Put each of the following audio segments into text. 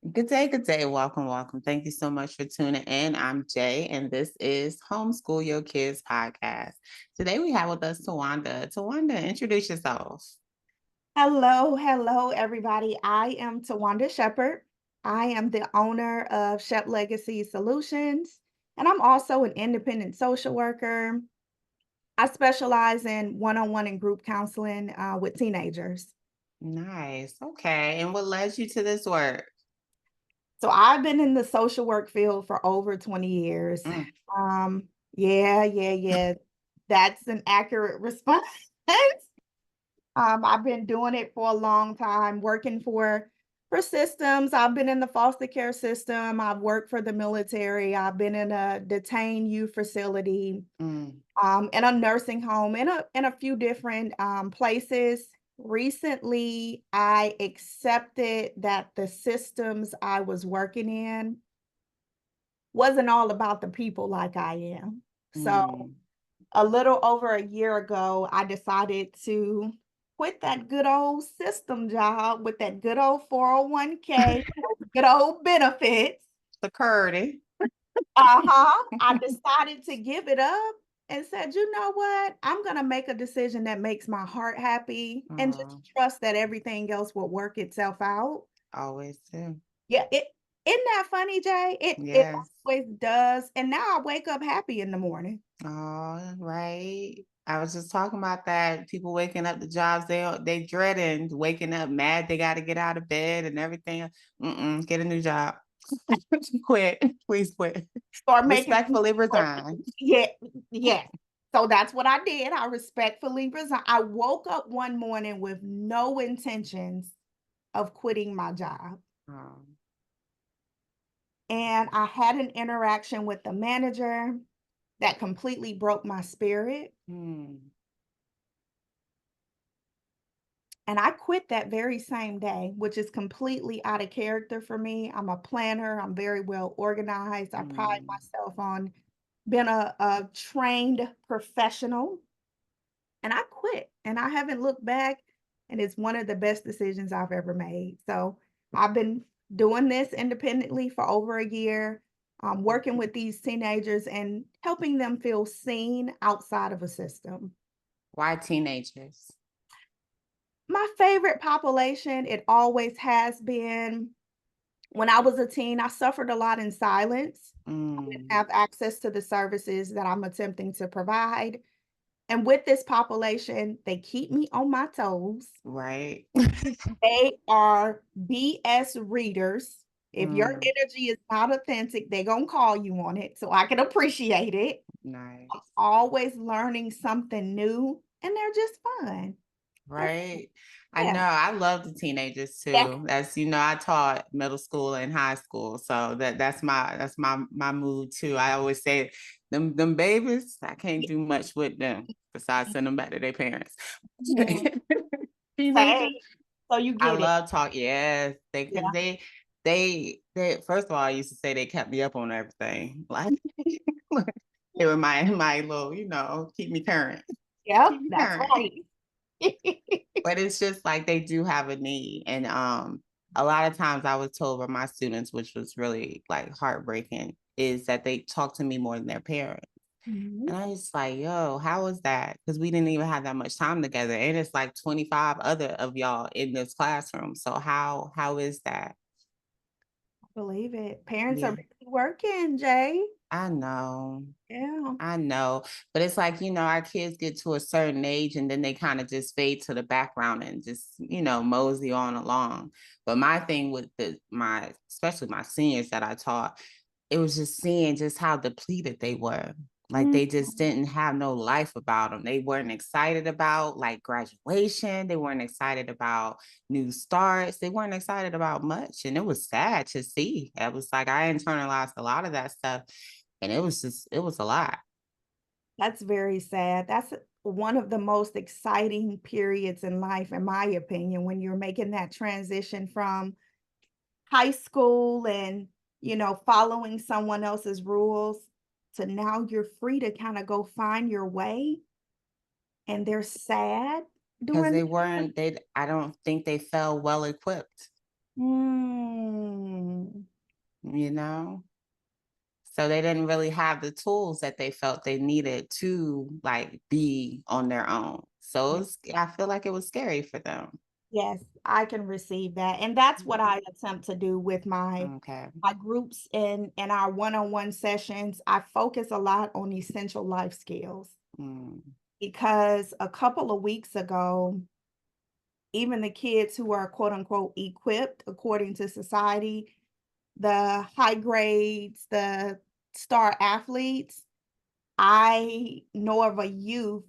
Good day, good day. Welcome, welcome. Thank you so much for tuning in. I'm Jay, and this is Homeschool Your Kids podcast. Today we have with us Tawanda. Tawanda, introduce yourself. Hello, everybody. I am Tawanda Shepard. I am the owner of SHEP Legacy Solutions, and I'm also an independent social worker. I specialize in one-on-one and group counseling with teenagers. Nice. Okay. And what led you to this work? So I've been in the social work field for over 20 years. Mm, Yeah. That's an accurate response. I've been doing it for a long time, working for systems. I've been in the foster care system. I've worked for the military. I've been in a detained youth facility, mm, in a nursing home, in a few different places. Recently, I accepted that the systems I was working in wasn't all about the people like I am. So mm. a little over a year ago, I decided to quit that good old system job with that good old 401k, those good old benefits. Security. I decided to give it up and said, "You know what? I'm gonna make a decision that makes my heart happy and just Oh, trust that everything else will work itself out." always do. Yeah, isn't that funny, Jay? It Yes. always does. And now I wake up happy in the morning. Oh, right. I was just talking about that. People waking up the jobs they dreading, waking up mad they got to get out of bed and everything. Get a new job. Quit. Please quit. Start making Respectfully resign. Yeah, yeah. So that's what I did. I respectfully resigned. I woke up one morning with no intentions of quitting my job. Oh, And I had an interaction with the manager that completely broke my spirit. hmm. And I quit that very same day, which is completely out of character for me. I'm a planner, I'm very well organized. I pride Hmm. myself on being a trained professional. And I quit, and I haven't looked back, and it's one of the best decisions I've ever made. So, I've been doing this independently for over a year, working with these teenagers and helping them feel seen outside of a system. Why teenagers? My favorite population, it always has been. When I was a teen, I suffered a lot in silence. I didn't Mm, have access to the services that I'm attempting to provide. And with this population, they keep me on my toes. right. They are BS readers. If your Mm, energy is not authentic, they're gonna call you on it, so I can appreciate it. I'm nice. always learning something new, and they're just fun. That's Right. I yeah, know. I love the teenagers that too. I taught middle school and high school. So that's my mood too. I always say them babies, I can't do much with them besides send them back to their parents. mm, Teenagers, same. So you I get it. love talk. Yes, they because Yeah. they first of all, I used to say they kept me up on everything. Like they were my little, keep me current. Yep, Keep me that's current. right. But it's just like they do have a need. And a lot of times I was told by my students, which was really like heartbreaking, is that they talk to me more than their parents. Mhm. And I was like, yo, how is that? Because we didn't even have that much time together. And it's like 25 other of y'all in this classroom. So how is that? Believe it. Parents are Yeah, busy working, Jay. I know. Yeah. I know, but it's like, our kids get to a certain age and then they kind of just fade to the background and just, mosey on along. But my thing with especially my seniors that I taught, it was just seeing just how depleted they were. Like Mhm. they just didn't have no life about them. They weren't excited about like graduation. They weren't excited about new starts. They weren't excited about much. And it was sad to see. It was like I internalized a lot of that stuff. And it was a lot. That's very sad. That's one of the most exciting periods in life, in my opinion, when you're making that transition from high school and, following someone else's rules to now you're free to kind of go find your way. And they're sad Because during I don't think they felt well equipped. you know? So they didn't really have the tools that they felt they needed to like be on their own. So I feel like it was scary for them. Yes, I can receive that. And that's what I attempt to do with Okay. my groups and our one-on-one sessions. I focus a lot on essential life skills Mm. because a couple of weeks ago, even the kids who are quote unquote equipped according to society, the high grades, the star athletes, I know of a youth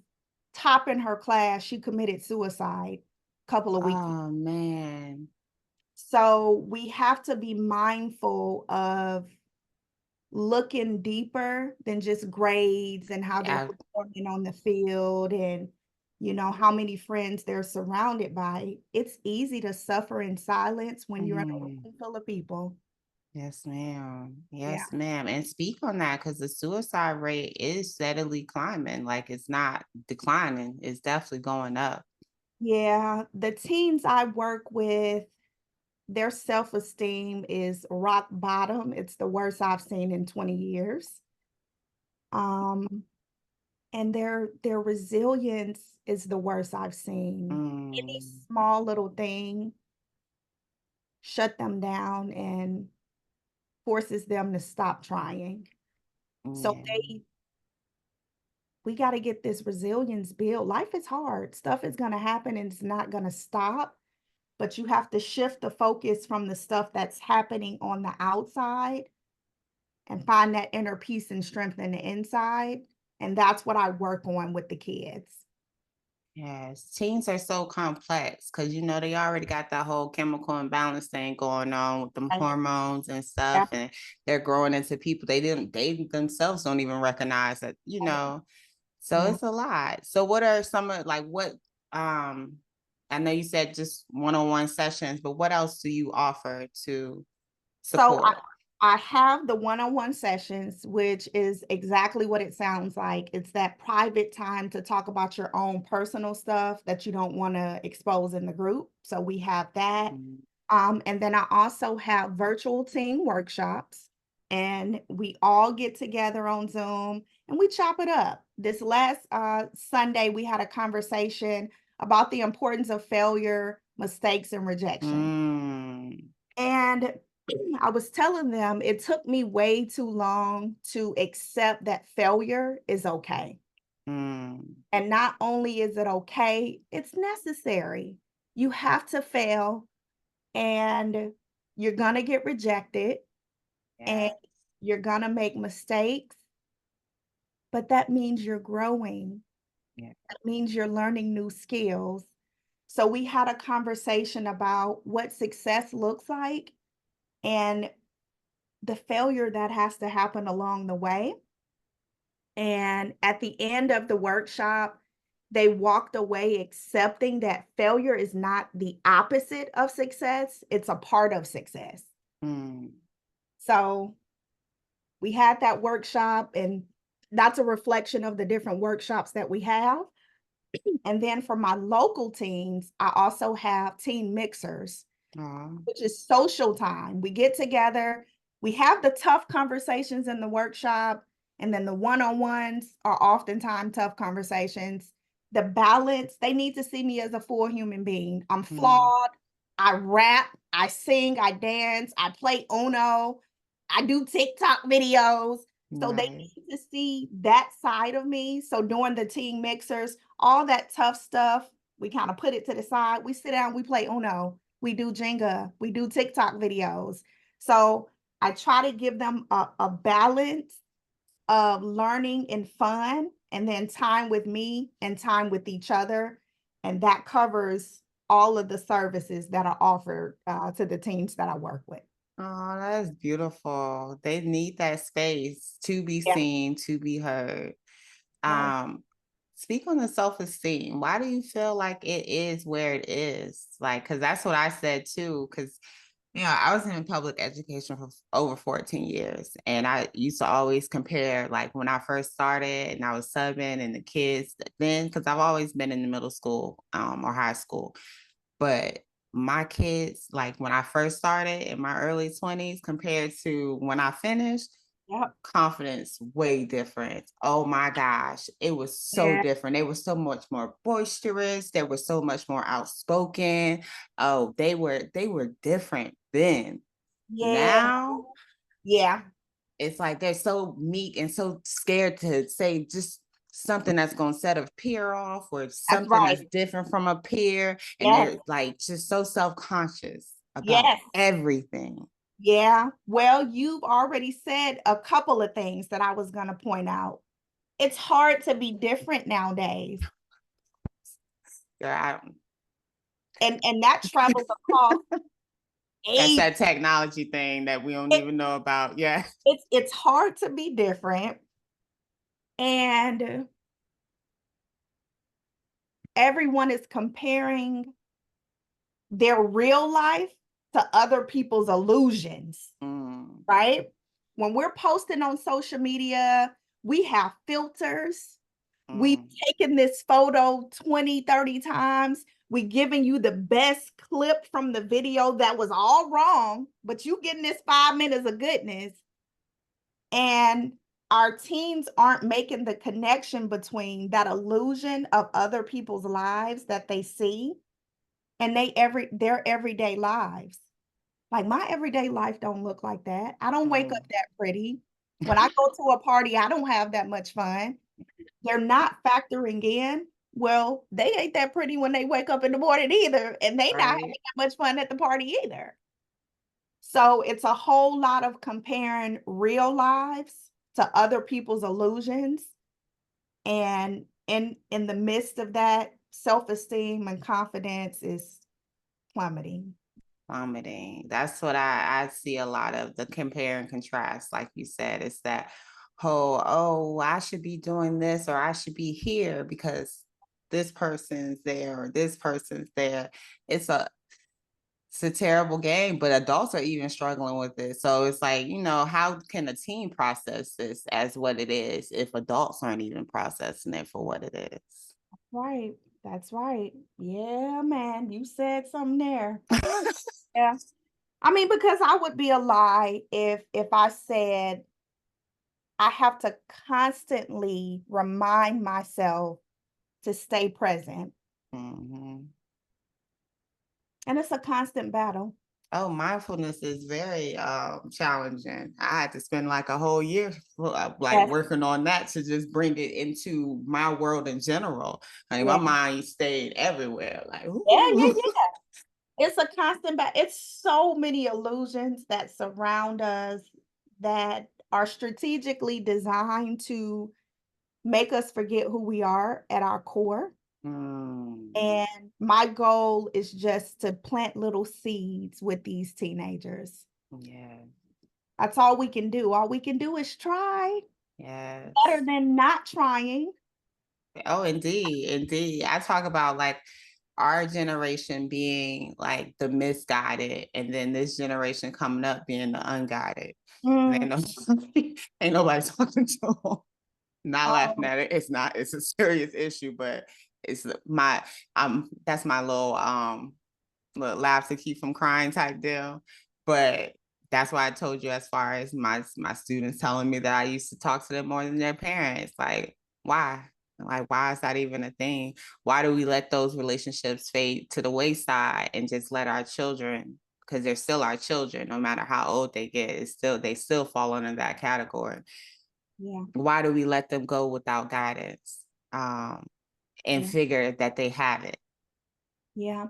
top in her class, she committed suicide a couple of weeks. Oh man. So we have to be mindful of looking deeper than just grades and how they're Yeah. performing on the field and how many friends they're surrounded by. It's easy to suffer in silence when you're in a Mhm. room full of people. Yes, ma'am. Yeah. Yes, ma'am. And speak on that because the suicide rate is steadily climbing. Like it's not declining, it's definitely going up. Yeah, the teens I work with, their self-esteem is rock bottom. It's the worst I've seen in 20 years. Um, and their resilience is the worst I've seen. Any Mm, small little thing shut them down and forces them to stop trying. So yeah. we got to get this resilience built. Life is hard. Stuff is going to happen and it's not going to stop, but you have to shift the focus from the stuff that's happening on the outside and find that inner peace and strength in the inside. And that's what I work on with the kids. Yes, teens are so complex because they already got that whole chemical imbalance thing going on with them Right. hormones and stuff, Yeah. and they're growing into people they themselves don't even recognize that. So Yeah. it's a lot. So what are some of like what I know you said just one-on-one sessions, but what else do you offer to So support? I have the one-on-one sessions, which is exactly what it sounds like. It's that private time to talk about your own personal stuff that you don't want to expose in the group. So we have that. Mm, And then I also have virtual team workshops, and we all get together on Zoom and we chop it up. This last Sunday, we had a conversation about the importance of failure, mistakes, and rejection. mm, And I was telling them it took me way too long to accept that failure is okay. mm, And not only is it okay, it's necessary. You have to fail and you're going to get rejected and yes, you're going to make mistakes, but that means you're growing. yeah. That means you're learning new skills. So we had a conversation about what success looks like and the failure that has to happen along the way. And at the end of the workshop, they walked away accepting that failure is not the opposite of success, it's a part of success. Mm, So we had that workshop, and that's a reflection of the different workshops that we have. And then for my local teams, I also have team mixers, aw, which is social time. We get together, we have the tough conversations in the workshop, and then the one-on-ones are oftentimes tough conversations. The balance, they need to see me as a full human being. I'm mm, flawed. I rap, I sing, I dance, I play Uno, I do TikTok videos. So they right. need to see that side of me. So during the team mixers, all that tough stuff, we kind of put it to the side. We sit down, we play Uno, we do Jenga, we do TikTok videos. So I try to give them a balance of learning and fun, and then time with me and time with each other. And that covers all of the services that are offered to the teams that I work with. Oh, that's beautiful. They need that space to be Yeah. seen, to be heard. Right. Um, Speak on the self-esteem. Why do you feel like it is where it is? Like, because that's what I said too. Because I was in public education for over 14 years, and I used to always compare, like when I first started and I was subbing, and the kids then, because I've always been in the middle school or high school, but my kids, like when I first started in my early 20s compared to when I finished, Yep. confidence way different. Oh my gosh, it was so Yeah. different. They were so much more boisterous. They were so much more outspoken. Oh, they were different then. Yeah. Now Yeah. it's like they're so meek and so scared to say just something that's going to set a peer off or That's something right. that's different from a peer. And Yes. they're like just so self-conscious about Yes. everything. Yeah. Well, you've already said a couple of things that I was going to point out. It's hard to be different nowadays. Yeah, And that travels across that's age. that technology thing that we don't It, even know about. Yeah. it's hard to be different. And everyone is comparing their real life to other people's illusions, Mm, right? When we're posting on social media, we have filters. We've mm, taken this photo 20, 30 times. We giving you the best clip from the video that was all wrong, but you getting this 5 minutes of goodness. And our teens aren't making the connection between that illusion of other people's lives that they see and their everyday lives. Like my everyday life don't look like that. I don't wake up mm. that pretty. When I go to a party, I don't have that much fun. They're not factoring in, well, they ain't that pretty when they wake up in the morning either, and they not having Right. that much fun at the party either. So it's a whole lot of comparing real lives to other people's illusions. And in the midst of that, self-esteem and confidence is plummeting. Vomiting. That's what I see a lot of the compare and contrast, like you said. It's that whole, oh, I should be doing this or I should be here because this person's there or this person's there. It's a it's a terrible game, but adults are even struggling with it. So it's like, how can a teen process this as what it is if adults aren't even processing it for what it is? Right. That's right. Yeah, man. You said something there. Yeah. I mean, because I would be a lie if I said I have to constantly remind myself to stay present. Mhm. And it's a constant battle. Oh, mindfulness is very challenging. I had to spend like a whole year like Yes. working on that to just bring it into my world in general. I mean, my Yeah. mind stayed everywhere. Like, Yeah, yeah, ooh. yeah. It's a constant battle. It's so many illusions that surround us that are strategically designed to make us forget who we are at our core. Mm, And my goal is just to plant little seeds with these teenagers. yeah. That's all we can do. All we can do is try. Better Yes. than not trying. Oh, indeed, indeed. I talk about like our generation being like the misguided, and then this generation coming up being the unguided. Mm, Ain't nobody, ain't nobody talking to them. Not laughing um, at it. It's not. It's a serious issue, but it's my that's my little laugh to keep from crying type deal. But that's why I told you as far as my students telling me that I used to talk to them more than their parents. Like, why? Like, why is that even a thing? Why do we let those relationships fade to the wayside and just let our children, because they're still our children, no matter how old they get, they still fall under that category. yeah, Why do we let them go without guidance? And yeah, figure that they have it. yeah.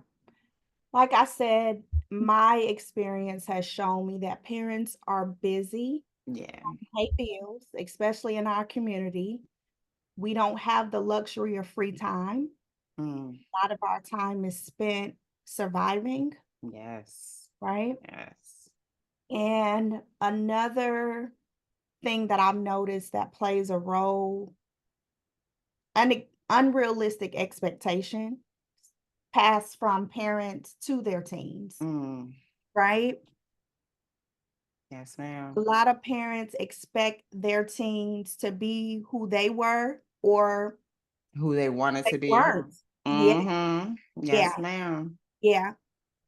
Like I said, my experience has shown me that parents are busy, Yeah. pay bills, especially in our community. We don't have the luxury of free time. Mm, A lot of our time is spent surviving, yes. right? Yes. And another thing that I've noticed that plays a role, an unrealistic expectation passed from parents to their teens, Mm, right? yes, A ma'am. lot of parents expect their teens to be who they were or Who they wanted they to be. weren't. Yeah, Mm-hmm. yeah, Yes, ma'am. yeah.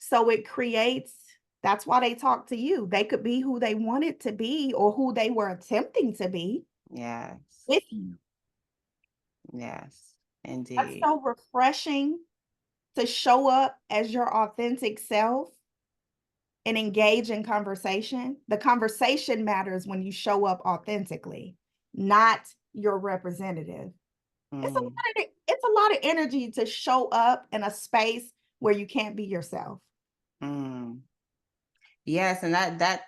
So it creates that's why they talk to you. They could be who they wanted to be or who they were attempting to be Yes. with you. Yes. That's Indeed. so refreshing to show up as your authentic self and engage in conversation. The conversation matters when you show up authentically, not your representative. Mm, It's a lot of energy to show up in a space where you can't be yourself. mm. Yes, and that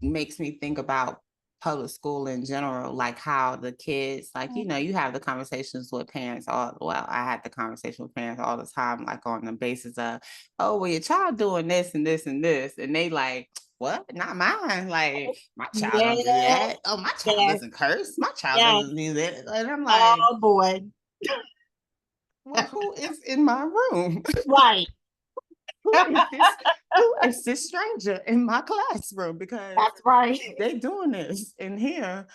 makes me think about public school in general, like how the kids, like, Mm. you have the conversations with parents all, well, I had the conversation with parents all the time, like on the basis of, oh, well, your child doing this and this and this. And they like, what? Not mine. Like, my child don't do Yes, that. Oh, my child yes, doesn't curse. My child yes. doesn't do that. And I'm like, Oh boy. well, who is in my room? Right. who is this? Who is this stranger in my classroom? Because That's right. they doing this in here.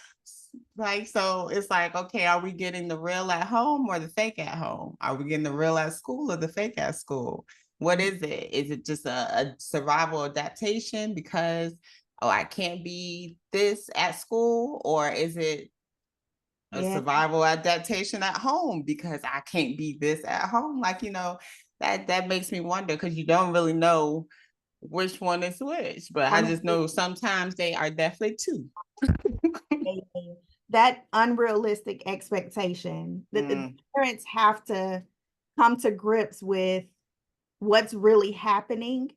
Like, so it's like, okay, are we getting the real at home or the fake at home? Are we getting the real at school or the fake at school? What is it? Is it just a survival adaptation because, oh, I can't be this at school? Or is it a Yeah, survival adaptation at home because I can't be this at home? Like, that makes me wonder because you don't really know which one is which, but I just know sometimes they are definitely two. 100%. That unrealistic expectation that the Mm, parents have to come to grips with what's really happening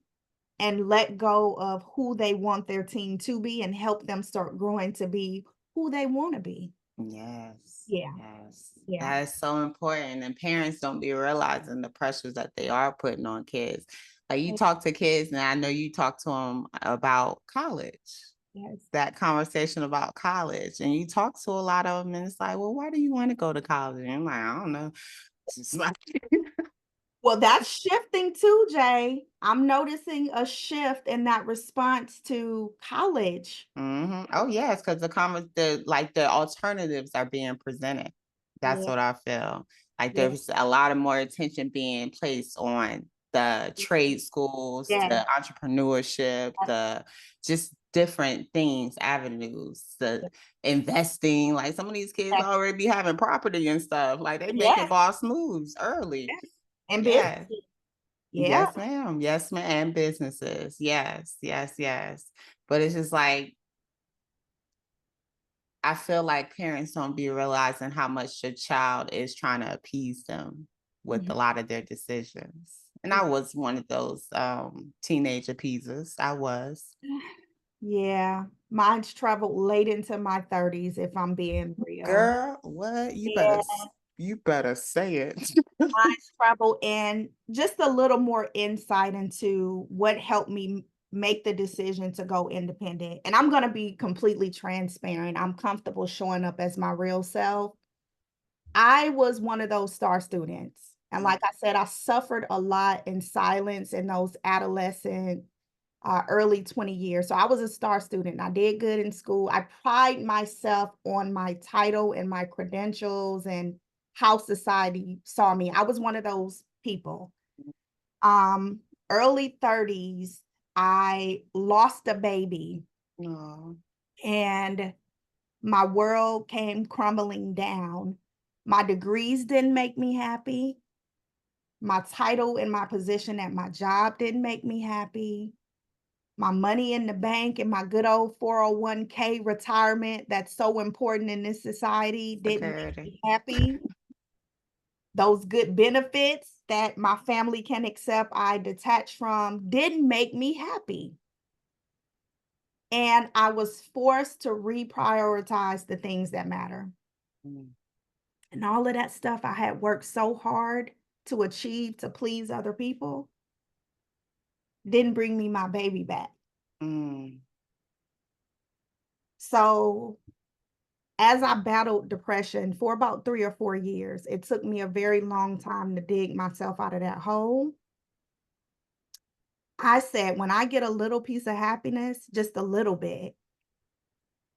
and let go of who they want their teen to be and help them start growing to be who they want to be. yes, Yeah, yes. yeah. That is so important. And parents don't be realizing the pressures that they are putting on kids. Like you talk to kids, and I know you talk to them about college, Yes. that conversation about college. And you talk to a lot of them, and it's like, well, why do you want to go to college? And I'm like, I don't know. It's just like, Well, that's shifting too, Jay. I'm noticing a shift in that response to college. Oh yes, because the alternatives are being presented. That's Yeah, what I feel. Like yeah, there's a lot of more attention being placed on the trade schools, yeah, the entrepreneurship, the just different things, avenues, the investing. Like some of these kids yeah, already be having property and stuff. Like they making yes, boss moves early. yes, and Yeah. business. Yeah, Yes, ma'am. Yes, ma'am. And businesses. Yes, yes, yes. But it's just like I feel like parents don't be realizing how much your child is trying to appease them with mhm, a lot of their decisions. And yeah. I was one of those teenage appeasers. I was. Yeah, mine's traveled late into my 30s, if I'm being real. Girl, what? Yeah, You better say it. mine's traveled and just a little more insight into what helped me make the decision to go independent. And I'm gonna be completely transparent. I'm comfortable showing up as my real self. I was one of those star students. And like I said, I suffered a lot in silence in those adolescent, early 20 years. So I was a star student. I did good in school. I pride myself on my title and my credentials and how society saw me. I was one of those people. Um, Early 30s, I lost a baby No. and my world came crumbling down. My degrees didn't make me happy. My title and my position at my job didn't make me happy. My money in the bank and my good old 401k retirement that's so important in this society didn't make Security. me happy. Those good benefits that my family can accept, I detached from, didn't make me happy. And I was forced to reprioritize the things that matter. Mm, And all of that stuff I had worked so hard to achieve to please other people didn't bring me my baby back. mm, So, as I battled depression for about 3 or 4 years, it took me a very long time to dig myself out of that hole. I said, when I get a little piece of happiness, just a little bit,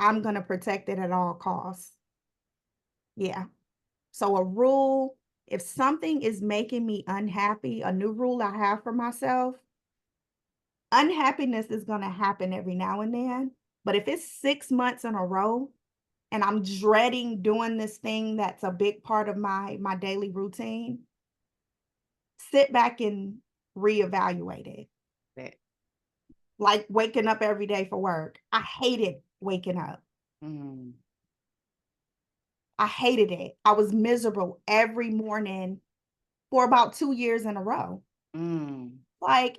I'm going to protect it at all costs. Yeah. So, a rule, if something is making me unhappy, a new rule I have for myself, unhappiness is going to happen every now and then. But if it's 6 months in a row and I'm dreading doing this thing that's a big part of my daily routine, sit back and reevaluate it. That- Like waking up every day for work. I hated waking up. Mm, I hated it. I was miserable every morning for about 2 years in a row. mm, Like,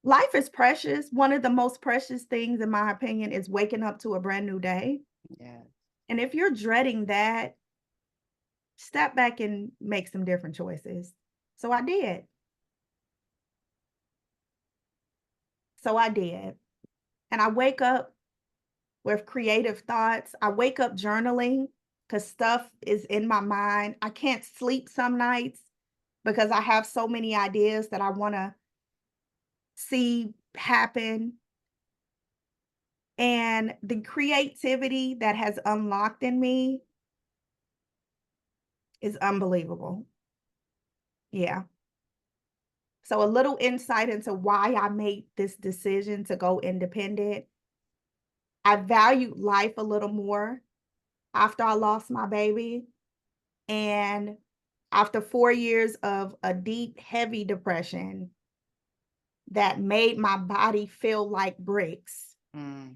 life is precious. One of the most precious things, in my opinion, is waking up to a brand new day. yeah. And if you're dreading that, step back and make some different choices. So I did. So I did. And I wake up with creative thoughts. I wake up journaling because stuff is in my mind. I can't sleep some nights because I have so many ideas that I want to see happen. And the creativity that has unlocked in me is unbelievable. Yeah. So a little insight into why I made this decision to go independent. I valued life a little more after I lost my baby. And after 4 years of a deep, heavy depression that made my body feel like bricks, Mm,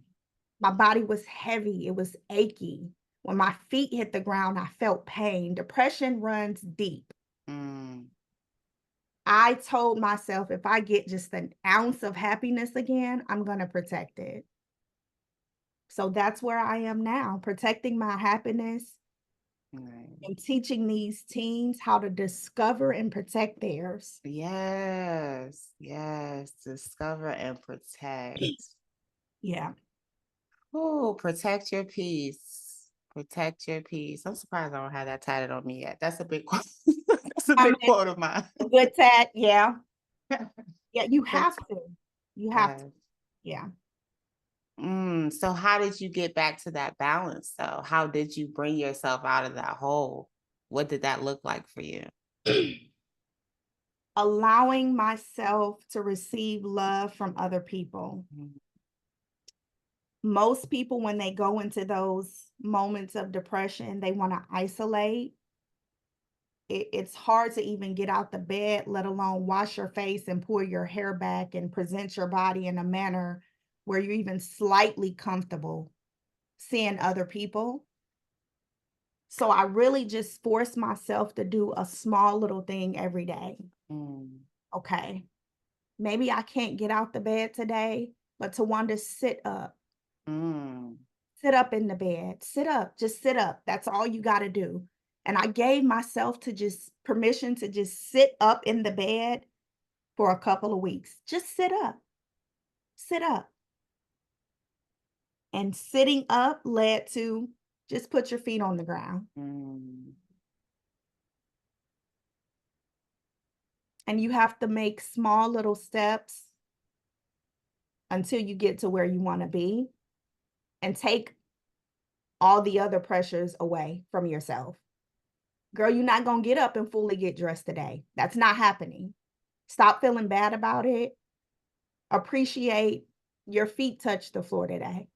my body was heavy, it was achy. When my feet hit the ground, I felt pain. Depression runs deep. mm. I told myself if I get just an ounce of happiness again, I'm going to protect it. So that's where I am now, protecting my happiness Right. and teaching these teens how to discover and protect theirs. Yes, yes. Discover and protect. Yeah. Oh, protect your peace. Protect your peace. I'm surprised I don't have that tatted on me yet. That's a big quote. That's a I big mean, quote of mine. a good tat. Yeah. Yeah. You have Protect. to. You have to. Yes. Yeah. So how did you get back to that balance though? How did you bring yourself out of that hole? What did that look like for you? Allowing myself to receive love from other people. Mm, Most people, when they go into those moments of depression, they want to isolate. It's hard to even get out the bed, let alone wash your face and pull your hair back and present your body in a manner where you're even slightly comfortable seeing other people. So I really just force myself to do a small little thing every day. mm, Okay, maybe I can't get out the bed today, but Tawanda, sit up. mm, Sit up in the bed. Sit up. Just sit up. That's all you got to do. And I gave myself to just permission to just sit up in the bed for a couple of weeks. Just sit up. Sit up. And sitting up led to just put your feet on the ground. mm. And you have to make small little steps until you get to where you want to be and take all the other pressures away from yourself. Girl, you're not going to get up and fully get dressed today. That's not happening. Stop feeling bad about it. Appreciate your feet touch the floor today.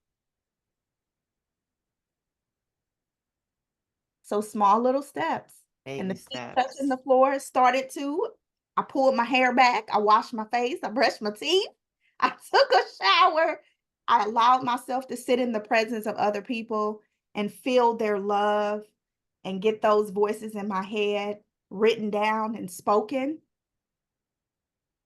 So small little steps. And Baby the feet touching steps. the floor started to. I pulled my hair back. I washed my face. I brushed my teeth. I took a shower. I allowed myself to sit in the presence of other people and feel their love and get those voices in my head written down and spoken.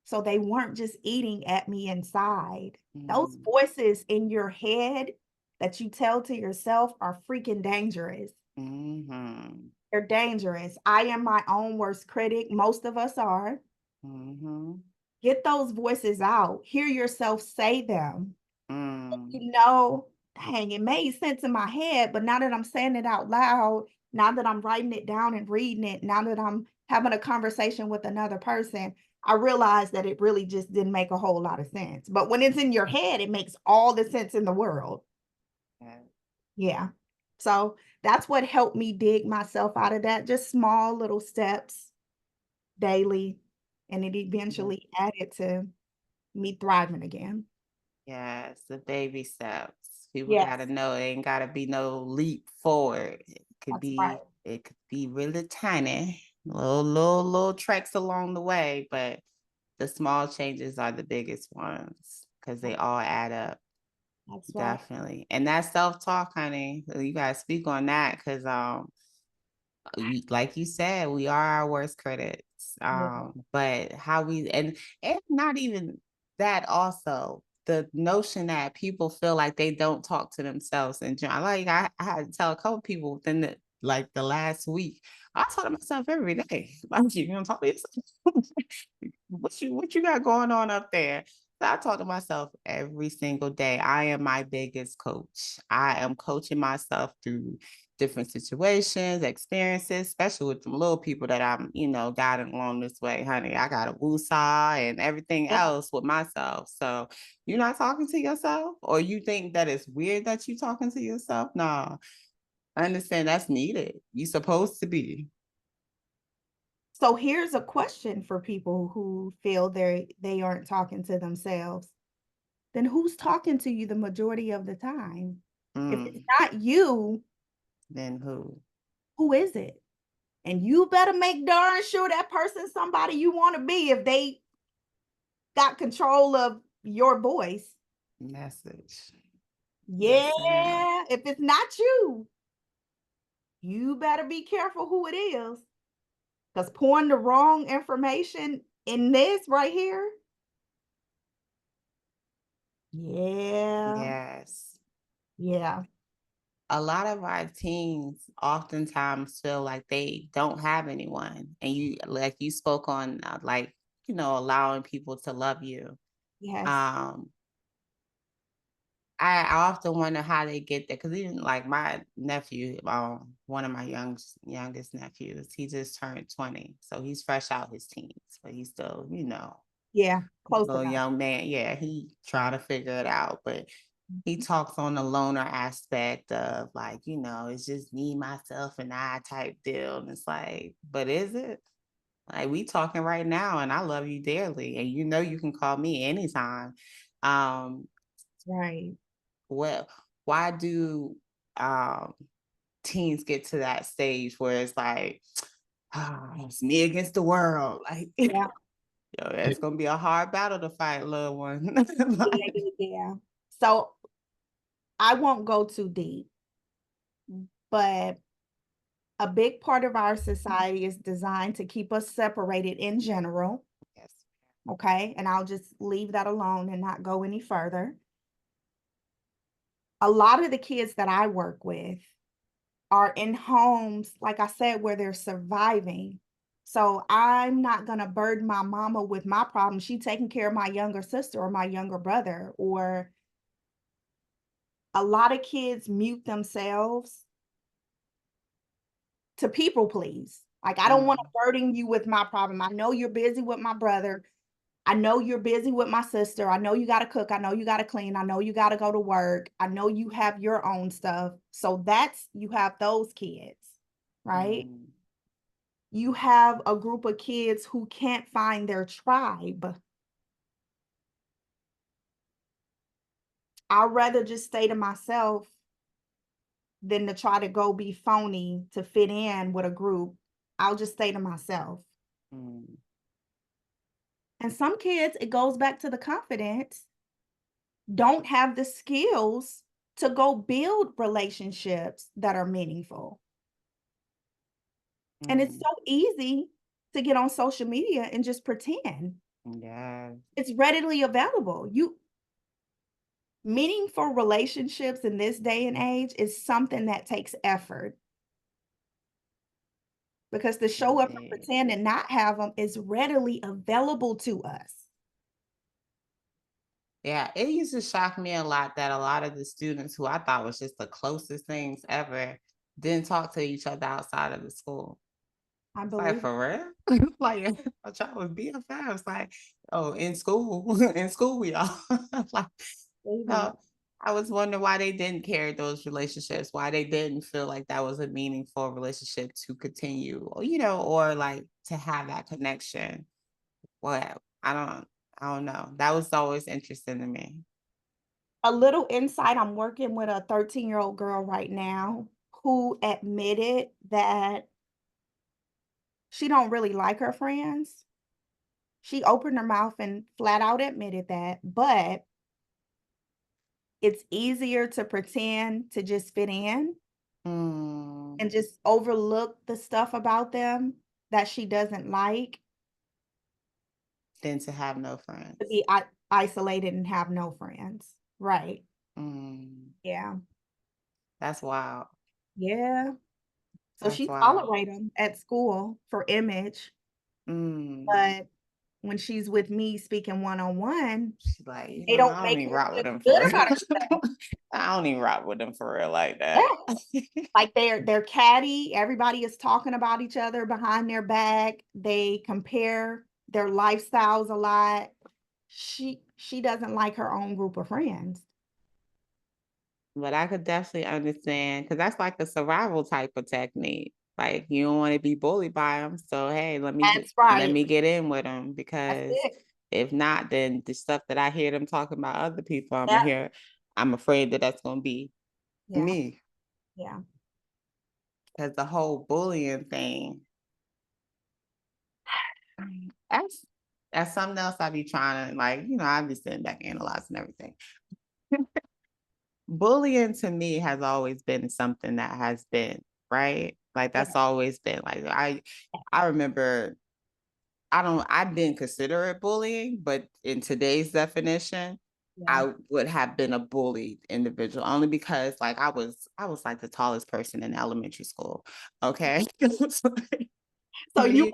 So they weren't just eating at me inside. Those Mm, voices in your head that you tell to yourself are freaking dangerous. mhm, They're dangerous. I am my own worst critic. Most of us are. mhm, Get those voices out. Hear yourself say them. mm. You know, dang, it made sense in my head, but now that I'm saying it out loud, now that I'm writing it down and reading it, now that I'm having a conversation with another person, I realize that it really just didn't make a whole lot of sense. But when it's in your head, it makes all the sense in the world. Yeah. Yeah. So that's what helped me dig myself out of that. Just small little steps daily. And it Yeah. eventually added to me thriving again. Yes, the baby steps. People gotta Yes, know it ain't gotta be no leap forward. that's right. It could be really tiny, little treks along the way, but the small changes are the biggest ones because they all add up. That's right. Definitely. And that self-talk, honey, you gotta speak on that because like you said, we are our worst critics. Yeah. But how we and not even that also the notion that people feel like they don't talk to themselves in general. Like I had to tell a couple people within the last week, I talk to myself every day. Like you don't talk to yourself. What you got going on up there? So I talk to myself every single day. I am my biggest coach. I am coaching myself through different situations, experiences, especially with the little people that I'm, guiding along this way, honey. I got a woosah and everything Yeah. else with myself. So you're not talking to yourself, or you think that it's weird that you're talking to yourself? No, I understand that's needed. You're supposed to be. So here's a question for people who feel they aren't talking to themselves. Then who's talking to you the majority of the time? If it's Mm, not you, then who? who is it? And you better make darn sure that person's somebody you want to be if they got control of your voice. Message. Yeah, Yes, ma'am. if it's not you, you better be careful who it is. Because pouring the wrong information in this right here, yeah, Yes. yeah, A lot of our teens oftentimes feel like they don't have anyone. And like you spoke on, allowing people to love you. yes, Um, I often wonder how they get there because even like my nephew, one of my youngest nephews, he just turned 20, so he's fresh out his teens, but he's still, yeah, close little enough. young man. Yeah, he trying to figure it out, but he Mhm. talks on the loner aspect of like, it's just me, myself, and I type deal. And it's like, but is it? Like we talking right now, and I love you dearly, and you can call me anytime. Um, Right. well, why do um teens get to that stage where it's like, it's me against the world? Like, Yeah, that's gonna be a hard battle to fight, little one. yeah, Like, yeah, yeah. So I won't go too deep, but a big part of our society is designed to keep us separated in general. yes. Okay. And I'll just leave that alone and not go any further. A lot of the kids that I work with are in homes, like I said, where they're surviving. So I'm not going to burden my mama with my problem. She taking care of my younger sister or my younger brother. Or a lot of kids mute themselves to people please. Like, I don't want to Mm, burden you with my problem. I know you're busy with my brother. I know you're busy with my sister. I know you got to cook. I know you got to clean. I know you got to go to work. I know you have your own stuff. So you have those kids, right? mm, You have a group of kids who can't find their tribe. I'd rather just stay to myself than to try to go be phony to fit in with a group. I'll just stay to myself. mm. And some kids, it goes back to the confidence, don't have the skills to go build relationships that are meaningful. And it's Mm, so easy to get on social media and just pretend. yeah, It's readily available. Meaningful relationships in this day and age is something that takes effort because to show up and indeed. pretend and not have them is readily available to us. Yeah, it used to shock me a lot that a lot of the students who I thought was just the closest things ever didn't talk to each other outside of the school. I It's like believe for real? Like I try with BFFs, like, oh, in school, in school we all like it. no. I was wondering why they didn't carry those relationships, why they didn't feel like that was a meaningful relationship to continue, or or like to have that connection. Well, I don't. I don't know. That was always interesting to me. A little insight, I'm working with a 13-year-old girl right now who admitted that she don't really like her friends. She opened her mouth and flat out admitted that, but it's easier to pretend to just fit in Mm, and just overlook the stuff about them that she doesn't like, than to have no to friends. be isolated and have no friends. Right. Mm, Yeah. that's wild. Yeah. So That's she wild. tolerate them at school for image, Mm. but when she's with me speaking one-on-one, She's like, they don't I don't make even her rock feel with him for good about real. herself. I don't even rock with him for real like that. Yeah. Like, they're catty, everybody is talking about each other behind their back, they compare their lifestyles a lot. She doesn't like her own group of friends. But I could definitely understand because that's like a survival type of technique. Like you don't want to be bullied by them, so hey, That's let right. me get in with them That's because it. if not, then the stuff that I hear them talking about other people, Yeah, I'm afraid that that's gonna be yeah, me. yeah. Because the whole bullying thing, that's that's something else I be trying to like. I be sitting back analyzing everything. Bullying to me has always been something that has been, right? Like Yeah, that's always been like I remember I didn't consider it bullying, but in today's definition, yeah. I would have been a bullied individual only because like I was like the tallest person in elementary school. Okay. It was like, So me,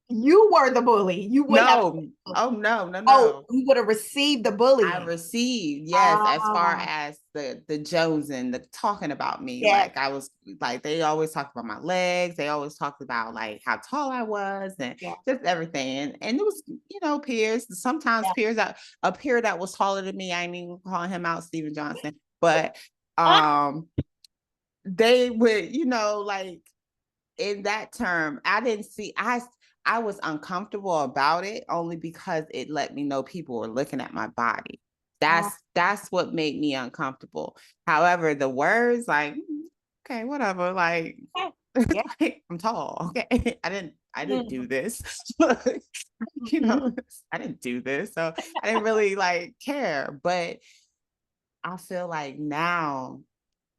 you were the bully, you wouldn't have no, oh no, no, oh, no. you would have received the I bullying. received, yes, as far Ah, as the Josen, the talking about me. yes, Like I was like they always talked about my legs, they always talked about like how tall I was and yeah, just everything. And it was, peers, sometimes yeah. peers that a peer that was taller than me. I ain't even calling him out, Steven Johnson, but Ah, they would, like in that term, I didn't see I was uncomfortable about it only because it let me know people were looking at my body. ah, That's what made me uncomfortable. However, the words like okay, whatever, like, yeah, yeah. like I'm tall. Okay. I didn't do Mhm, this. you know, mhm. I didn't do this. So I didn't really like care, but I feel like now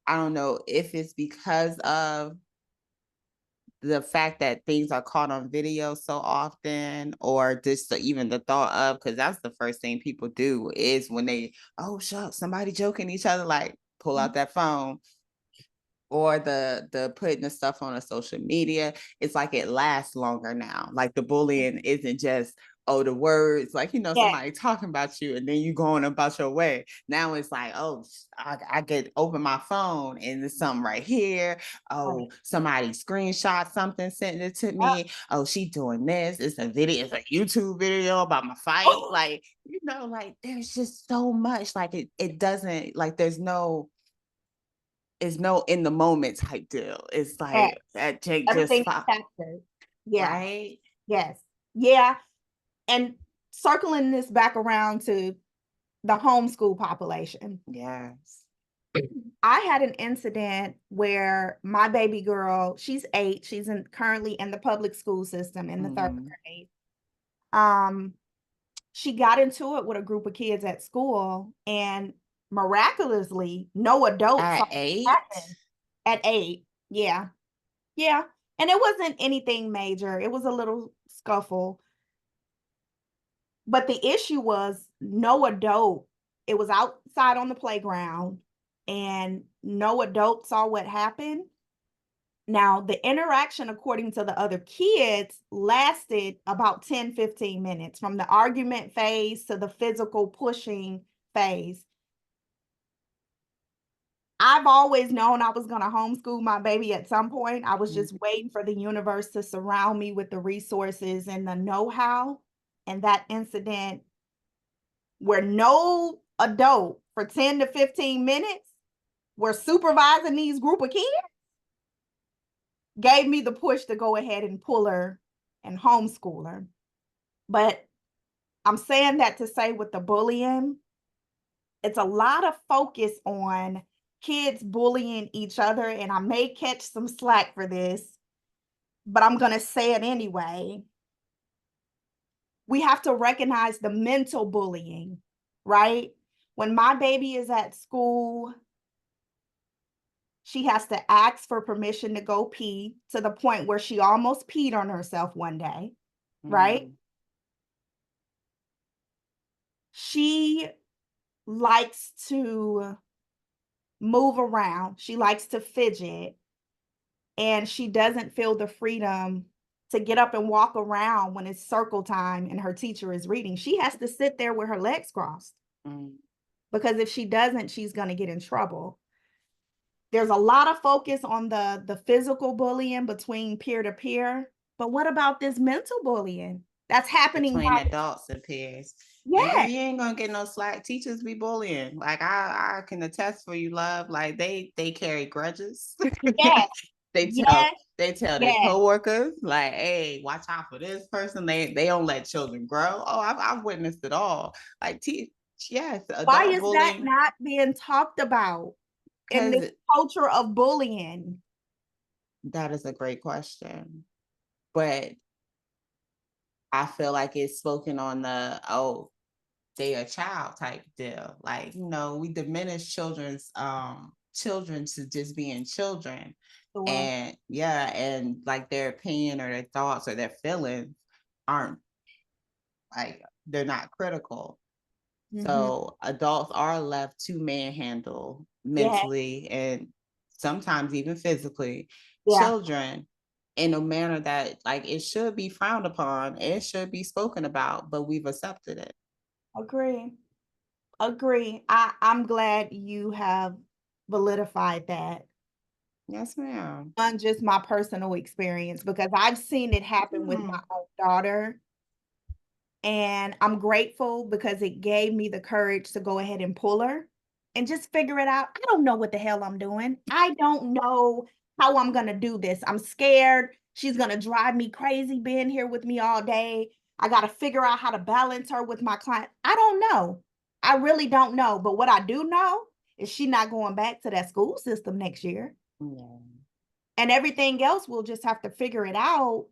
I don't know if it's because of the fact that things are caught on video so often or just even the thought of because that's the first thing people do is when they oh shucks somebody joking each other like pull out that phone or the putting the stuff on a social media, it's like it lasts longer now. Like the bullying isn't just the words, like Yeah, somebody talking about you and then you going about your way. Now it's like, oh, I get open my phone and there's something right here. right. Oh, somebody screenshot something, sent it to Yeah. me. Oh, she doing this. It's a video, it's a YouTube video about my fight. Like, like there's just so much. Like it doesn't like there's no is no in the moment type deal. It's Yeah, like that Jake just everything is fought, captured. Yeah, right? yes, yeah, and circling this back around to the homeschool population. Yes. I had an incident where my baby girl, she's 8, she's currently in the public school system in the 3rd Hmm. grade. Um, she got into it with a group of kids at school, and miraculously, no adult saw At it 8. happen at 8. Yeah, yeah, and it wasn't anything major, it was a little scuffle, but the issue was no adult, it was outside on the playground, and no adult saw what happened. Now, the interaction, according to the other kids, lasted about 10, 15 minutes from the argument phase to the physical pushing phase. I've always known I was going to homeschool my baby at some point. I was just waiting for the universe to surround me with the resources and the know how. And that incident where no adult for 10 to 15 minutes were supervising these group of kids gave me the push to go ahead and pull her and homeschool her. But I'm saying that to say with the bullying, it's a lot of focus on kids bullying each other, and I may catch some slack for this, but I'm gonna say it anyway. We have to recognize the mental bullying, right? When my baby is at school, she has to ask for permission to go pee to the point where she almost peed on herself one day, right? Mm, She likes to move around, she likes to fidget, and she doesn't feel the freedom to get up and walk around when it's circle time and her teacher is reading. She has to sit there with her legs crossed mm. because if she doesn't, she's going to get in trouble. There's a lot of focus on the physical bullying between peer to peer, but what about this mental bullying that's happening Between while adults and peers. And girl, yeah, you ain't gonna get no slack. Teachers be bullying. Like I can attest for you, love. Like they carry grudges. yes, they tell yes, they tell their yes. coworkers, like, hey, watch out for this person. They don't let children grow. Oh, I've witnessed it all. Like yes, Why adult is that bullying. not being talked about in this Because culture of bullying? that is a great question. But I feel like it's spoken on the they a child type deal. Like, we diminish children to just being children. Sure. And yeah, and like their opinion or their thoughts or their feelings aren't like they're not critical. Mhm. So adults are left to manhandle Yeah, mentally and sometimes even physically yeah, children in a manner that like it should be frowned upon, it should be spoken about, but we've accepted it. agree. Agree. I'm glad you have validified that Yes, ma'am. on just my personal experience because I've seen it happen with my Mm. own daughter. And I'm grateful because it gave me the courage to go ahead and pull her and just figure it out. I don't know what the hell I'm doing. I don't know how I'm going to do this. I'm scared. She's going to drive me crazy being here with me all day. I got to figure out how to balance her with my client. I don't know. I really don't know. But what I do know is she's not going back to that school system next year. Yeah, And everything else, we'll just have to figure it out.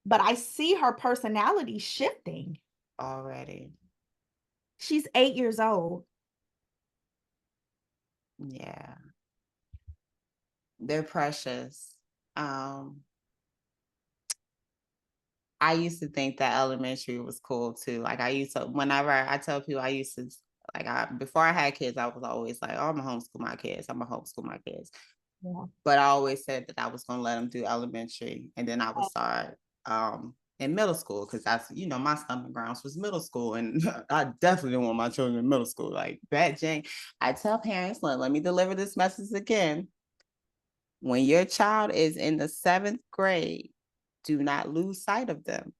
But I see her personality shifting. already. She's 8 years old. Yeah, they're precious. Um, I used to think that elementary was cool too. Like I used to, whenever I tell people I used to, like before I had kids, I was always like, oh, I'm gonna homeschool my kids. I'm gonna homeschool my kids. Yeah. But I always said that I was gonna let them do elementary, and then I would start in middle school because that's my stomping grounds was middle school, and I definitely didn't want my children in middle school. Like that, Jane. I tell parents, let me deliver this message again. When your child is in the 7th grade, do not lose sight of them.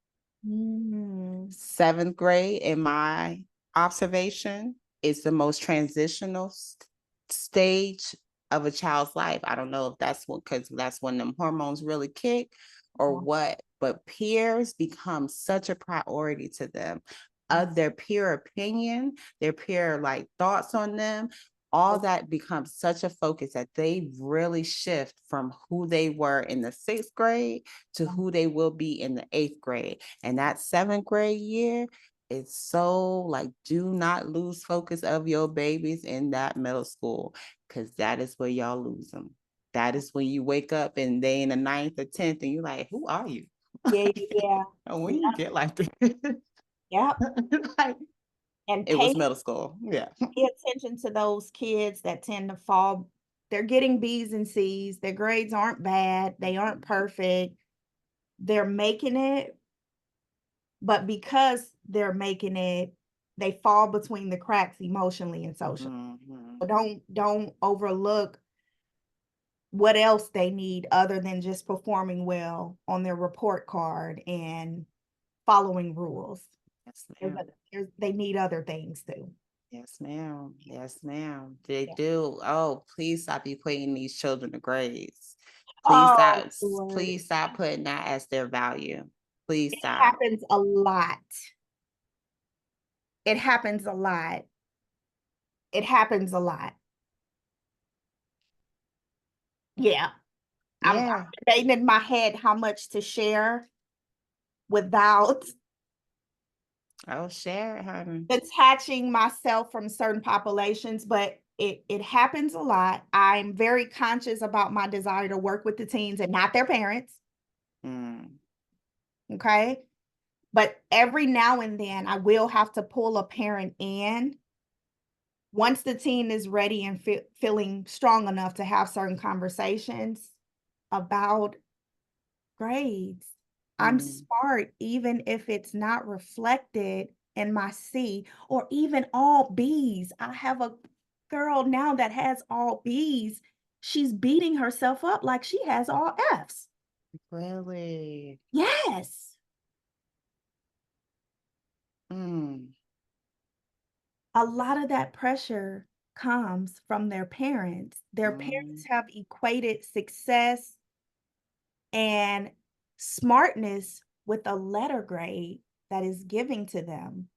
Mm. 7th grade, in my observation, is the most transitional stage of a child's life. I don't know if that's because that's when them hormones really kick or Yeah. what, but peers become such a priority to them. Their peer opinion, their peer like thoughts on them, all that becomes such a focus that they really shift from who they were in the 6th grade to who they will be in the 8th grade. And that 7th grade year is so like, do not lose focus of your babies in that middle school because that is where y'all lose them. That is when you wake up and they in the 9th or 10th and you're like, who are you? Yeah, yeah, And when you yeah, get like this, yep, like, and it was middle school. Yeah. pay attention to those kids that tend to fall. They're getting B's and C's. Their grades aren't bad. They aren't perfect. They're making it, but because they're making it, they fall between the cracks emotionally and socially. Mm-hmm. So don't overlook what else they need other than just performing well on their report card and following rules. Yes, ma'am. They need other things too. Yes, ma'am. Yes, ma'am. They Yeah. do. Oh, please stop equating these children to grades. Please Oh, stop. Lord. Please stop putting that as their value. Please It stop. happens a lot. it happens a lot. It happens a lot. Yeah. I'm Yeah. debating in my head how much to share without I'll share it, honey. detaching myself from certain populations, but it happens a lot. I'm very conscious about my desire to work with the teens and not their parents. Mm. Okay. But every now and then I will have to pull a parent in once the teen is ready and feeling strong enough to have certain conversations about grades. I'm Mm. smart, even if it's not reflected in my C or even all B's. I have a girl now that has all B's. She's beating herself up like she has all F's. Really? Yes. Mm. A lot of that pressure comes from their parents. Their Mm. parents have equated success and smartness with a letter grade that is giving to them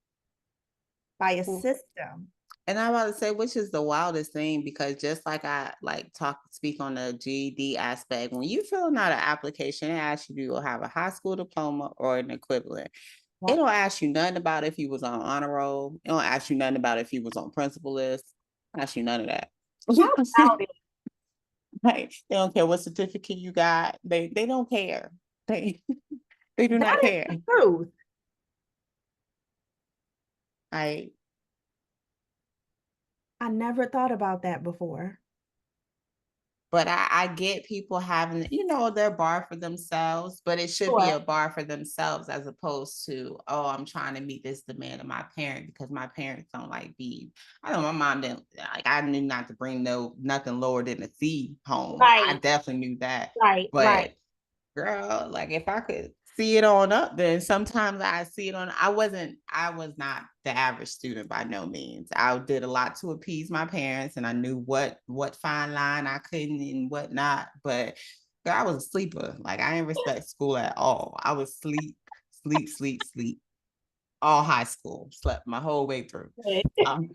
by a Well, system. and I'm about to say, which is the wildest thing, because just like I like speak on the GED aspect, when you filling out an application, it asks you do you have a high school diploma or an equivalent. It Yep. don't ask you nothing about if you was on honor roll. It don't ask you nothing about if you was on principal list. It don't ask you none of that. How about it? Right? They don't care what certificate you got. They don't care. They they do not That is care. the truth. I I never thought about that before. But I get people having, their bar for themselves, but it should be Sure. a bar for themselves as opposed to, oh, I'm trying to meet this demand of my parent because my parents don't like bees. I know my mom didn't like, I knew not to bring nothing lower than a C home. I Right, definitely knew that. right, right. But girl, like if I could see it on up, then sometimes I see it on. I was not the average student by no means. I did a lot to appease my parents, and I knew what fine line I couldn't and what not. But girl, I was a sleeper. Like I didn't respect school at all. I was sleep, sleep, sleep, sleep. All high school, slept my whole way through. Good. Um,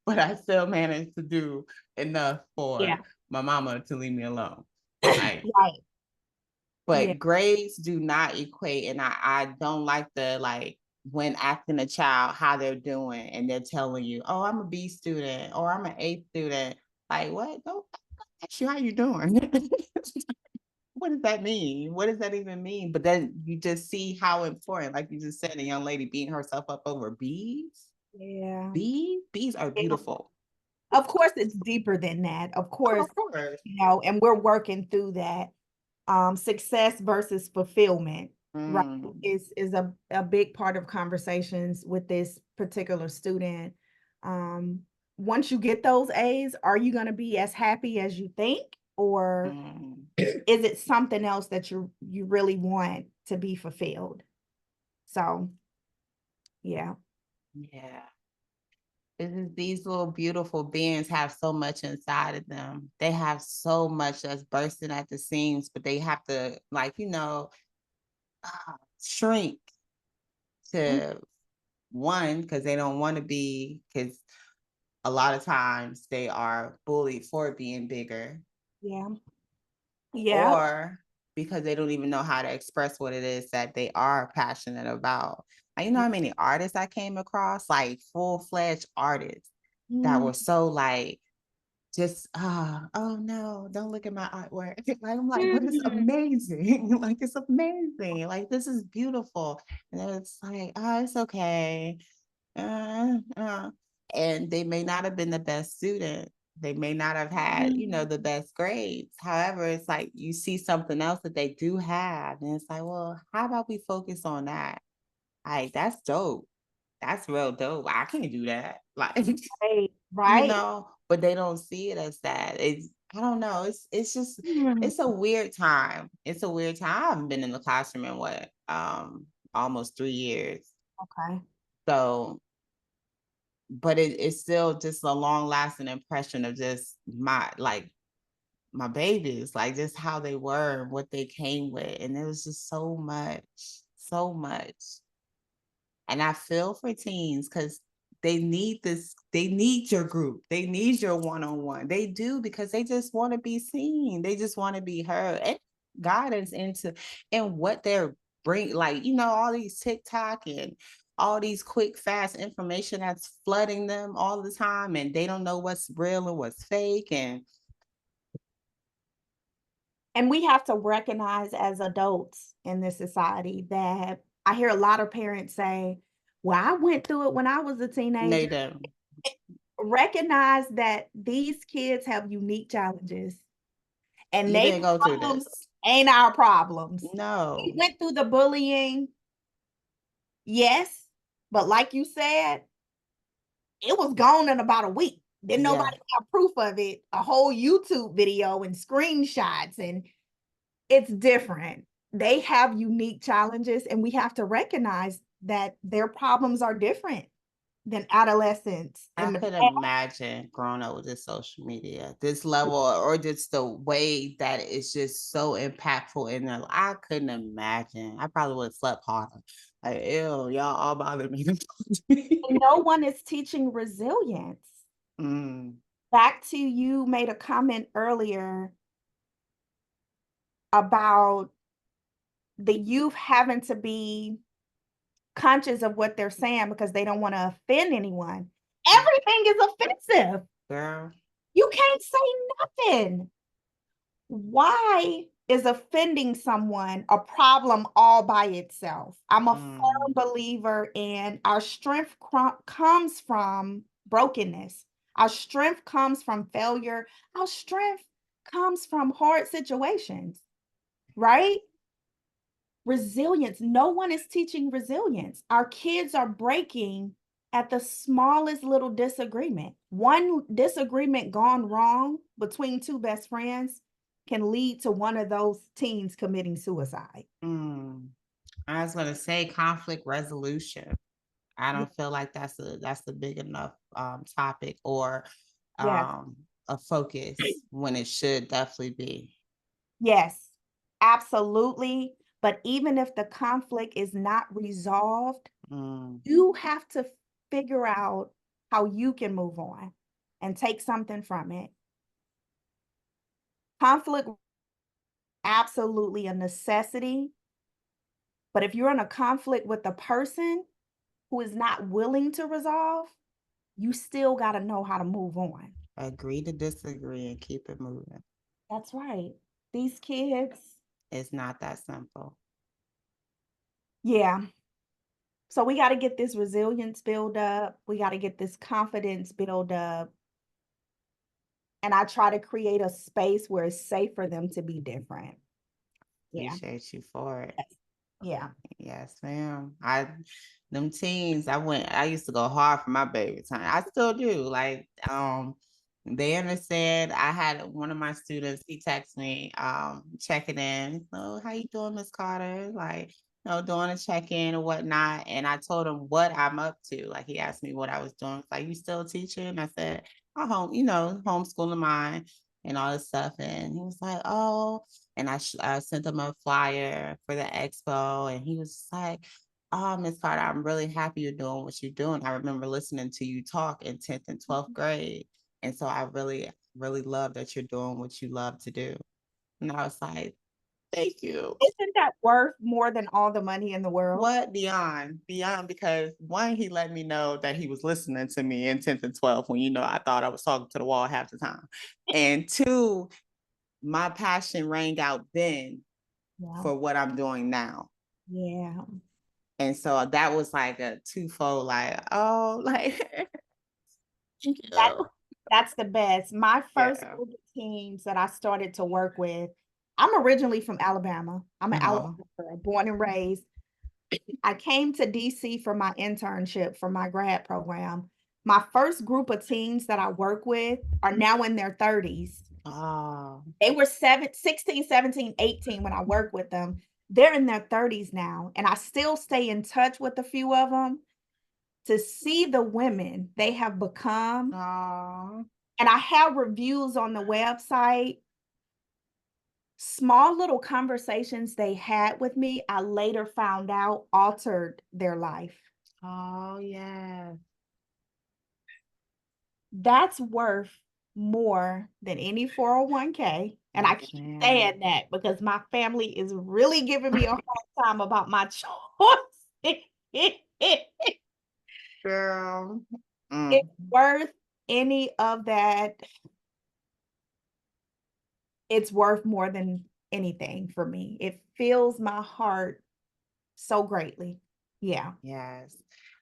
but I still managed to do enough Yeah. for my mama to leave me alone. Like Right. Yeah. but grades do not equate, and I don't like the like when asking a child how they're doing and they're telling you, "Oh, I'm a B student," or "I'm an A student." Like, what? Don't ask you how you doing. What does that mean? What does that even mean? But then you just see how important, like you just said, a young lady beating herself up over bees. Yeah. Bees are Yeah. beautiful. Of course, it's deeper than that. Of Oh, course, of course. and we're working through that. Success versus fulfillment, right, Mm, is a big part of conversations with this particular student. Um, Once you get those A's, are you going to be as happy as you think, or mm, is it something else that you really want to be fulfilled? So, yeah. yeah. These little beautiful beings have so much inside of them. They have so much that's bursting at the seams, but they have to, like, shrink Mhm. to one because they don't want to be, because a lot of times they are bullied for being bigger, Yeah. Yeah. or because they don't even know how to express what it is that they are passionate about. And you know how many artists I came across, like full-fledged artists that Mm. were so like, just oh no, don't look at my artwork. Like I'm like, but it's Mm. amazing. Like it's amazing. Like this is beautiful. And then it's like, oh, it's okay. Uh, uh. And they may not have been the best student. They may not have had, Mm. the best grades. However, it's like you see something else that they do have. And it's like, well, how about we focus on that? Like, that's dope. That's real dope. I can't do that. Like, Right. Right. but they don't see it as that. It's I don't know. It's just Mm. it's a weird time. It's a weird time. I haven't been in the classroom in what almost 3 years. Okay. So, but it's still just a long lasting impression of just my babies, like just how they were, what they came with, and it was just so much, so much. And I feel for teens because they need this, they need your group, they need your one-on-one. They do because they just want to be seen, they just want to be heard. And God is into and what they're bring, like, all these TikTok and all these quick, fast information that's flooding them all the time, and they don't know what's real and what's fake. And we have to recognize as adults in this society that I hear a lot of parents say, well, I went through it when I was a They teenager. don't. Recognize that these kids have unique challenges and You they didn't go through problems this. ain't our problems. We No. went through the bullying, yes, but like you said, it was gone in about a week. Didn't Yeah. nobody have proof of it, a whole YouTube video and screenshots, and it's different. They have unique challenges, and we have to recognize that their problems are different than adolescents I in the could past. imagine growing up with this social media, this level, or just the way that it's just so impactful in their. I couldn't imagine. I probably would have slept harder. Like, ew, y'all all bother me. And no one is teaching resilience. Mm, Back to you made a comment earlier about the youth having to be conscious of what they're saying because they don't want to offend anyone. Everything is offensive. girl. You can't say nothing. Why is offending someone a problem all by itself? I'm a firm Mm, believer in our strength comes from brokenness. Our strength comes from failure. Our strength comes from hard situations, right? Resilience. No one is teaching resilience. Our kids are breaking at the smallest little disagreement. One disagreement gone wrong between two best friends can lead to one of those teens committing suicide. mm. I was gonna say conflict resolution. I Ye- don't feel like that's a big enough topic or Yes, a focus when it should definitely be. yes, absolutely. But even if the conflict is not resolved, Mm, you have to figure out how you can move on and take something from it. Conflict absolutely a necessity. But if you're in a conflict with a person who is not willing to resolve, you still got to know how to move on. agree to disagree and keep it moving. That's right. These kids, It's not that simple. yeah. So we got to get this resilience build up. We got to get this confidence build up. And I try to create a space where it's safe for them to be different. Yeah. Appreciate you for it. Yeah. Yes, ma'am. Them teens, I used to go hard for my baby time. I still do. Like, they understand. I had one of my students, he texted me, checking in. Oh, how you doing, Miss Carter? Like, doing a check-in or whatnot. And I told him what I'm up to. Like, he asked me what I was doing. Like, you still teaching? I said, homeschooling mine and all this stuff. And he was like, oh, and I sent him a flyer for the expo, and he was like, "Oh, Miss Carter, I'm really happy you're doing what you're doing. I remember listening to you talk in 10th and 12th grade, and so I really, really love that you're doing what you love to do." And I was like, "Thank you." Isn't that worth more than all the money in the world? What beyond? Because one, he let me know that he was listening to me in 10th and 12th when I thought I was talking to the wall half the time, and two, my passion rang out then Yeah. for what I'm doing now. Yeah. And so that was like a twofold, like, oh, like, thank That you. that's the best. My first Yeah. group of teams that I started to work with, I'm originally from Alabama. I'm an Alabama Uh-huh. girl, born and raised. I came to DC for my internship for my grad program. My first group of teens that I work with are now in their 30s. Oh, They were 16, 17, 18 when I worked with them. They're in their 30s now, and I still stay in touch with a few of them to see the women they have become. oh, And I have reviews on the website. Small little conversations they had with me, I later found out altered their life. Oh, yeah. That's worth more than any 401k. And I Yes, keep ma'am. saying that because my family is really giving me a hard time about my choice. Girl. It's Mm. worth any of that. It's worth more than anything for me. It fills my heart so greatly. Yeah. Yes.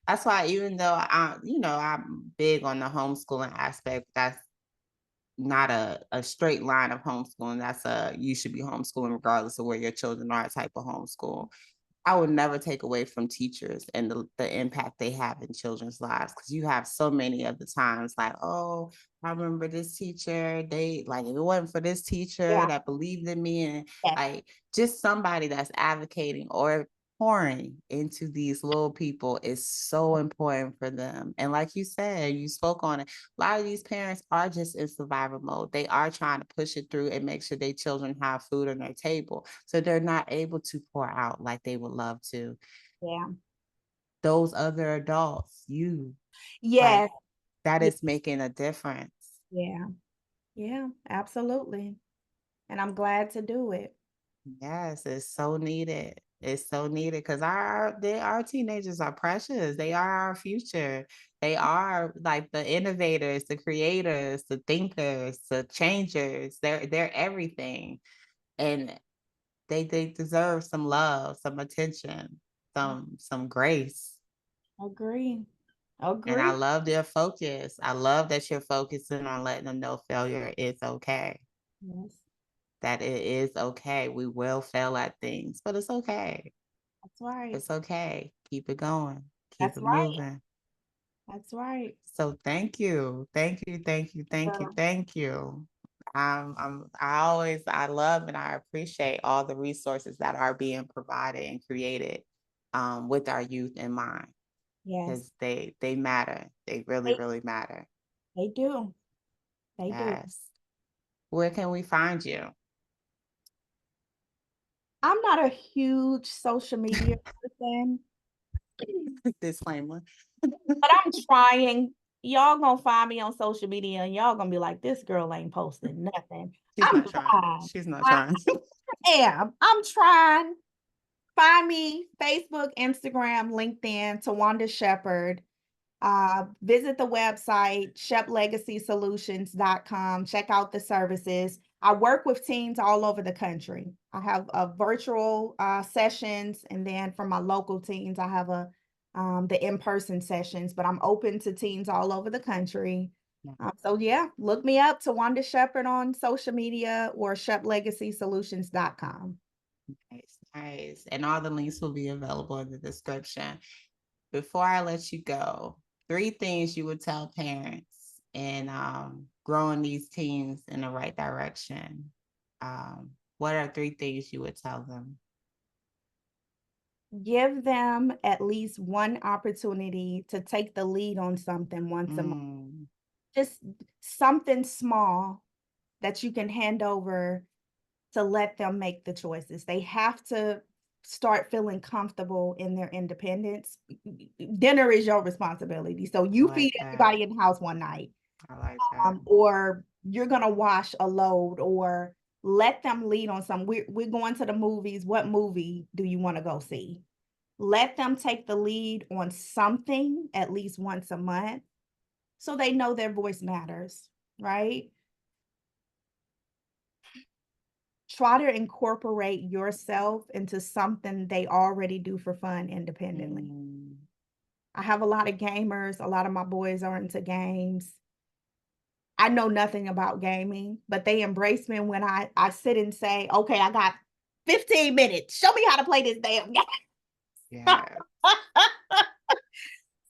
That's why even though I'm big on the homeschooling aspect, that's not a straight line of homeschooling. That's you should be homeschooling regardless of where your children are type of homeschool. I would never take away from teachers and the impact they have in children's lives, because you have so many of the times like, oh, I remember this teacher, they like, if it wasn't for this teacher Yeah. that believed in me, and Yes. like just somebody that's advocating or pouring into these little people is so important for them. And like you said, you spoke on it, a lot of these parents are just in survival mode. They are trying to push it through and make sure their children have food on their table. So they're not able to pour out like they would love to. Yeah. Those other adults, you, like, Yes. that Yeah. is making a difference. Yeah. Yeah. Absolutely. And I'm glad to do it. Yes, it's so needed. It's so needed because our teenagers are precious. They are our future. They are like the innovators, the creators, the thinkers, the changers. They're everything. And they deserve some love, some attention, some grace. Agree. And I Agree. love their focus. I love that you're focusing on letting them know failure is okay. Yes. That it is okay. We will fail at things, but it's okay. That's right. It's okay. Keep it going. Keep That's it right. moving. That's right. So thank you. Thank you. Thank you. Thank you. Thank you. I love and I appreciate all the resources that are being provided and created with our youth in mind, Yes. because they matter. They really, They, really matter. they do. They do. Yes. Where can we find you? I'm not a huge social media person, Disclaimer. but I'm trying. Y'all gonna find me on social media and y'all gonna be like, this girl ain't posting nothing. She's I'm not trying. trying. She's not I trying. am. I'm trying. Find me Facebook, Instagram, LinkedIn, Tawanda Shepard. Visit the website, sheplegacysolutions.com. Check out the services. I work with teens all over the country. I have virtual sessions, and then for my local teens, I have the in-person sessions, but I'm open to teens all over the country. So yeah, look me up, Tawanda Shepard on social media or sheplegacysolutions.com. Nice, nice. And all the links will be available in the description. Before I let you go, 3 things you would tell parents in growing these teens in the right direction. What are 3 things you would tell them? Give them at least one opportunity to take the lead on something once a month. Mm, Just something small that you can hand over to let them make the choices. They have to start feeling comfortable in their independence. Dinner is your responsibility. So I you like feed that. everybody in the house one night, I like that. or you're gonna wash a load, or let them lead on some. We're going to the movies. What movie do you want to go see? Let them take the lead on something at least once a month so they know their voice matters, right? Try to incorporate yourself into something they already do for fun independently. Mm, I have a lot of gamers. A lot of my boys are into games. I know nothing about gaming, but they embrace me when I sit and say, okay, I got 15 minutes. Show me how to play this damn game. yeah.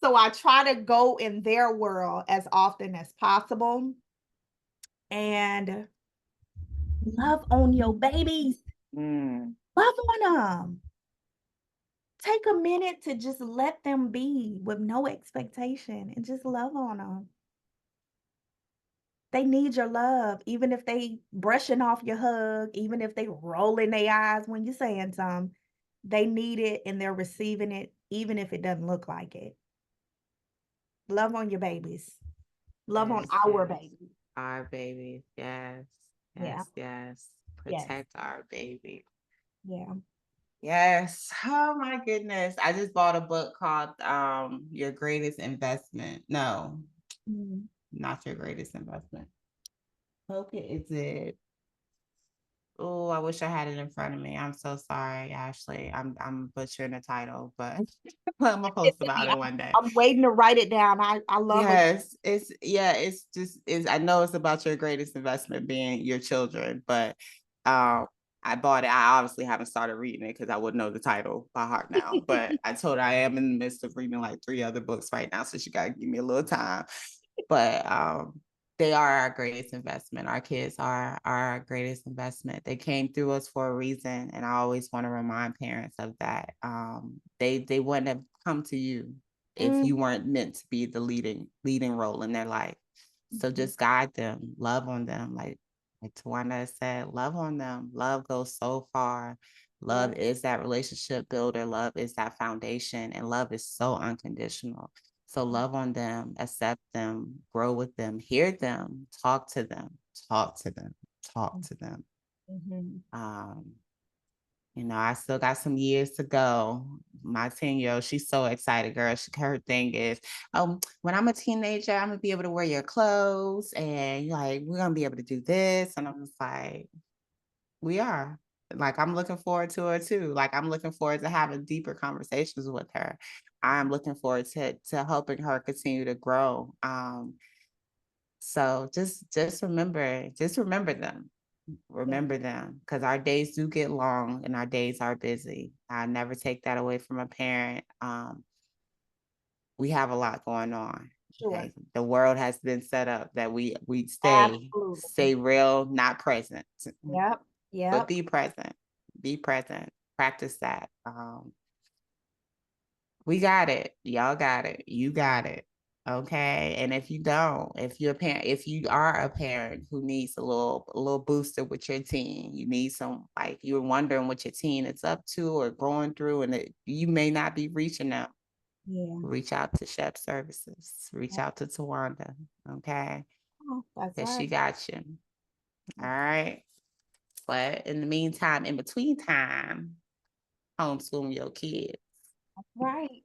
So I try to go in their world as often as possible and love on your babies. Mm, Love on them. Take a minute to just let them be with no expectation and just love on them. They need your love, even if they brushing off your hug, even if they rolling their eyes when you're saying something. They need it and they're receiving it even if it doesn't look like it. Love on your babies. Love on Yes, our yes. babies. Our babies. Yes, Yeah. yes, yes. Yes. Protect our baby. Yeah. Yes. Oh my goodness. I just bought a book called Your Greatest Investment. No, Mhm. not Your Greatest Investment. Okay, is it? Oh, I wish I had it in front of me. I'm so sorry, Ashley. I'm butchering the title, but I'm gonna post It's in about me. it one day. I'm waiting to write it down. I love a Yes, it's yeah, it's just is I know it's about your greatest investment being your children, but um I bought it. I obviously haven't started reading it because I wouldn't know the title by heart now. But I told her I am in the midst of reading like 3 other books right now, so she gotta give me a little time. But they are our greatest investment. Our kids are our greatest investment. They came through us for a reason, and I always want to remind parents of that. They wouldn't have come to you if Mm, you weren't meant to be the leading role in their life. So mhm. just guide them, love on them, like Tawanda said, love on them. Love goes so far. Love Yeah. is that relationship builder. Love is that foundation, and love is so unconditional. So love on them, accept them, grow with them, hear them, talk to them, talk to them, talk to them. Mhm. Um, I still got some years to go. My 10-year-old, she's so excited, girl. Her thing is, when I'm a teenager, I'm gonna be able to wear your clothes and like we're gonna be able to do this. And I'm just like, we are. Like, I'm looking forward to her too. Like, I'm looking forward to having deeper conversations with her. I'm looking forward to helping her continue to grow. So just remember them. Yeah. Remember them because our days do get long and our days are busy. I never take that away from a parent. We have a lot going on. Sure. Okay. The world has been set up that we Absolutely. stay real, not present. Yep. But Yep. be present. Be present. Practice that. We got it. Y'all got it. You got it. Okay. And if you don't, if you are a parent who needs a little booster with your teen, you need some like you're wondering what your teen is up to or going through, and you may not be reaching out. Yeah. Reach out to SHEP services. Reach out to Tawanda. Okay. Oh, that's Because she right. got you. All right. But in the meantime, in between time, homeschool your kids. Right.